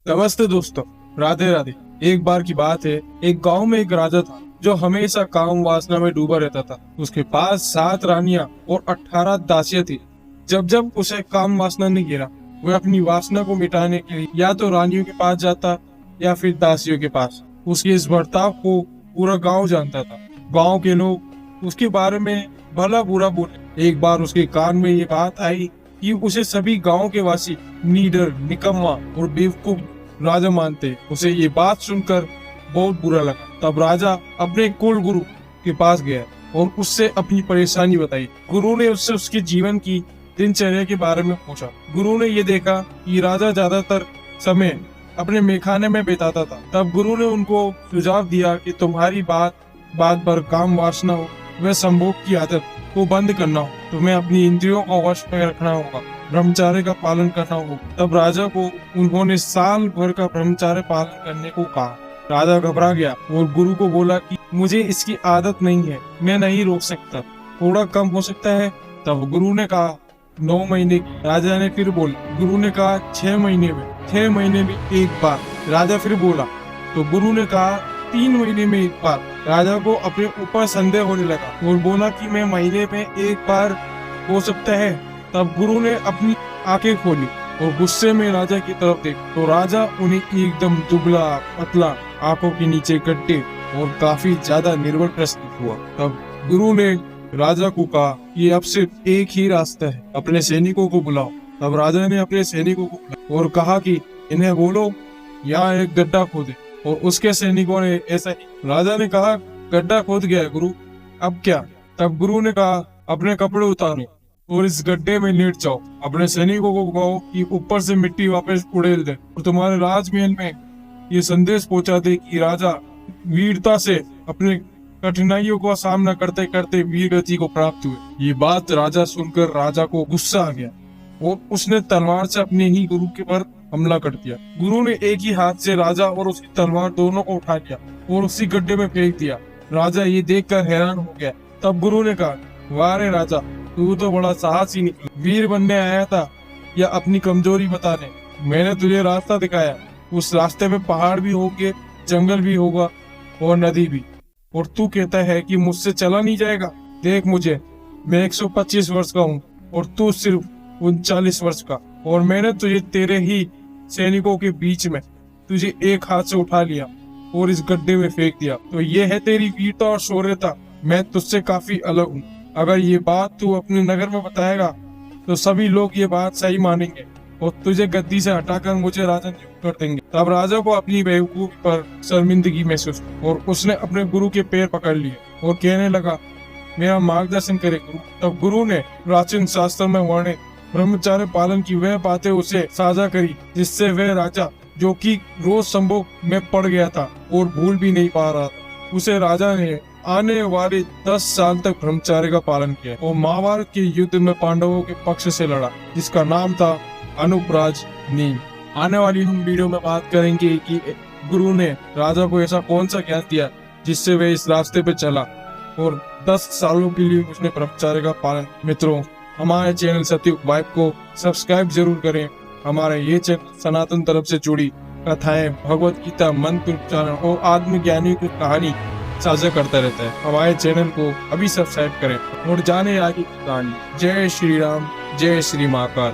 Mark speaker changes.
Speaker 1: नमस्ते दोस्तों, राधे राधे। एक बार की बात है, एक गांव में एक राजा था जो हमेशा काम वासना में डूबा रहता था। उसके पास 7 रानियां और 18 दासियां थी। जब जब उसे काम वासना नहीं गिरा, वह अपनी वासना को मिटाने के लिए या तो रानियों के पास जाता या फिर दासियों के पास। उसके इस बर्ताव को पूरा गांव जानता था। गांव के लोग उसके बारे में भला बुरा बोले। एक बार उसके कान में ये बात आई कि उसे सभी गांव के वासी नीडर, निकम्मा और बेवकूफ राजा मानते। उसे ये बात सुनकर बहुत बुरा लगा। तब राजा अपने कुल गुरु के पास गया और उससे अपनी परेशानी बताई। गुरु ने उससे उसके जीवन की दिनचर्या के बारे में पूछा। गुरु ने ये देखा कि राजा ज्यादातर समय अपने मेखाने में बिताता था। तब गुरु ने उनको सुझाव दिया कि तुम्हारी बात बात पर काम वासना हो, वह संभोग की आदत को बंद करना हो, तुम्हें अपनी इंद्रियों को वश में रखना होगा, ब्रह्मचर्य का पालन करना होगा। तब राजा को उन्होंने साल भर का ब्रह्मचर्य पालन करने को कहा। राजा घबरा गया और गुरु को बोला कि मुझे इसकी आदत नहीं है, मैं नहीं रोक सकता, थोड़ा कम हो सकता है। तब गुरु ने कहा 9 महीने की। राजा ने फिर बोला। गुरु ने कहा 6 महीने में। 6 महीने में एक बार। राजा फिर बोला तो गुरु ने कहा 3 महीने में एक बार। राजा को अपने ऊपर संदेह होने लगा और बोला कि मैं महीने में एक बार हो सकता है। तब गुरु ने अपनी आंखें खोली और गुस्से में राजा की तरफ देखा तो राजा उन्हें एकदम दुबला पतला, आंखों के नीचे गड्ढे और काफी ज्यादा निर्बल प्रतीत हुआ। तब गुरु ने राजा को कहा कि अब सिर्फ एक ही रास्ता है, अपने सैनिकों को बुलाओ। तब राजा ने अपने सैनिकों को बुलाया और कहा कि इन्हें बोलो यहाँ एक गड्ढा खोदे। और उसके सैनिकों ने ऐसा ही। राजा ने कहा गड्ढा खोद गया है गुरु, अब क्या? तब गुरु ने कहा अपने कपड़े उतारो और इस गड्ढे में लेट जाओ। अपने सैनिकों को कहो कि ऊपर से मिट्टी वापस उड़ेल दे और तुम्हारे राजमहल में ये संदेश पहुंचा दे कि राजा वीरता से अपने कठिनाइयों का सामना करते करते वीर गति को प्राप्त हुए। ये बात राजा सुनकर राजा को गुस्सा आ गया और उसने तलवार से अपने ही गुरु के पर हमला कर दिया। गुरु ने एक ही हाथ से राजा और उसकी तलवार दोनों को उठा लिया और उसी गड्ढे में फेंक दिया। राजा ये देखकर हैरान हो गया। तब गुरु ने कहा वाह रे राजा, तू तो बड़ा साहसी निकला। वीर बनने आया था या अपनी कमजोरी बताने? मैंने तुझे रास्ता दिखाया। उस रास्ते में पहाड़ भी होंगे, जंगल भी होगा और नदी भी, और तू कहता है कि मुझसे चला नहीं जाएगा। देख मुझे, मैं 125 वर्ष का हूँ और तू सिर्फ 39 वर्ष का, और मैंने तुझे तेरे ही सैनिकों के बीच में तुझे एक हाथ से उठा लिया और इस गड्ढे में फेंक दिया। तो ये है तेरी वीरता और शौर्यता। मैं तुझसे काफी अलग हूँ। अगर ये बात तू अपने नगर में बताएगा तो सभी लोग ये बात सही मानेंगे और तुझे गद्दी से हटाकर मुझे राजा नियुक्त कर देंगे। तब राजा को अपनी बेवकूफी पर शर्मिंदगी महसूस और उसने अपने गुरु के पैर पकड़ लिए और कहने लगा मेरा मार्गदर्शन करे गुरु। तब गुरु ने प्राचीन शास्त्र में वर्णित ब्रह्मचर्य पालन की वह बातें उसे साझा करी जिससे वह राजा, जो कि रोज संभोग में पड़ गया था और भूल भी नहीं पा रहा था, उसे राजा ने आने वाले 10 साल तक ब्रह्मचर्य का पालन किया और महाभारत के युद्ध में पांडवों के पक्ष से लड़ा, जिसका नाम था अनुपराज नील। आने वाली हम वीडियो में बात करेंगे कि गुरु ने राजा को ऐसा कौन सा ज्ञान दिया जिससे वह इस रास्ते पे चला और 10 सालों के लिए उसने ब्रह्मचर्य का पालन। मित्रों, हमारे चैनल सत्ययुग वाइब को सब्सक्राइब जरूर करें। हमारे ये चैनल सनातन धर्म से जुड़ी कथाएं, भगवत गीता, मंत्र उच्चारण और आत्मज्ञानी की कहानी साझा करता रहता है। हमारे चैनल को अभी सब्सक्राइब करें और जाने आगे की कहानी। जय श्री राम, जय श्री महाकाल।